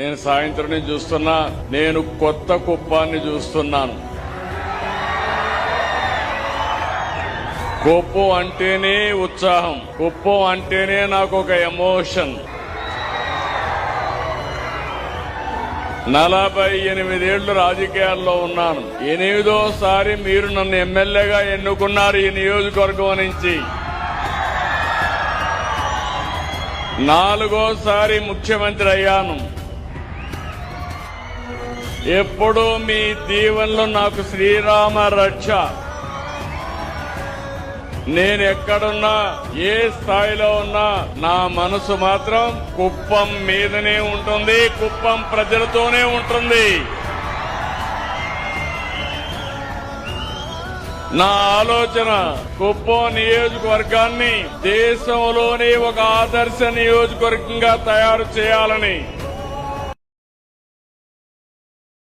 నేను సాయంత్రం నుంచి చూస్తున్నా, నేను కొత్త కుప్పాన్ని చూస్తున్నాను. కుప్పం అంటేనే ఉత్సాహం, కుప్పం అంటేనే నాకు ఒక ఎమోషన్. 48 ఏళ్లు రాజకీయాల్లో ఉన్నాను. 8వ సారి మీరు నన్ను ఎమ్మెల్యేగా ఎన్నుకున్నారు ఈ నియోజకవర్గం నుంచి. 4వ సారి ముఖ్యమంత్రి అయ్యాను. ఎప్పుడూ మీ దీవెనలు నాకు శ్రీరామ రక్ష. నేను ఎక్కడున్నా, ఏ స్థాయిలో ఉన్నా, నా మనసు మాత్రం కుప్పం మీదనే ఉంటుంది, కుప్పం ప్రజలతోనే ఉంటుంది. నా ఆలోచన కుప్పం నియోజకవర్గాన్ని దేశంలోనే ఒక ఆదర్శ నియోజకవర్గంగా తయారు చేయాలని.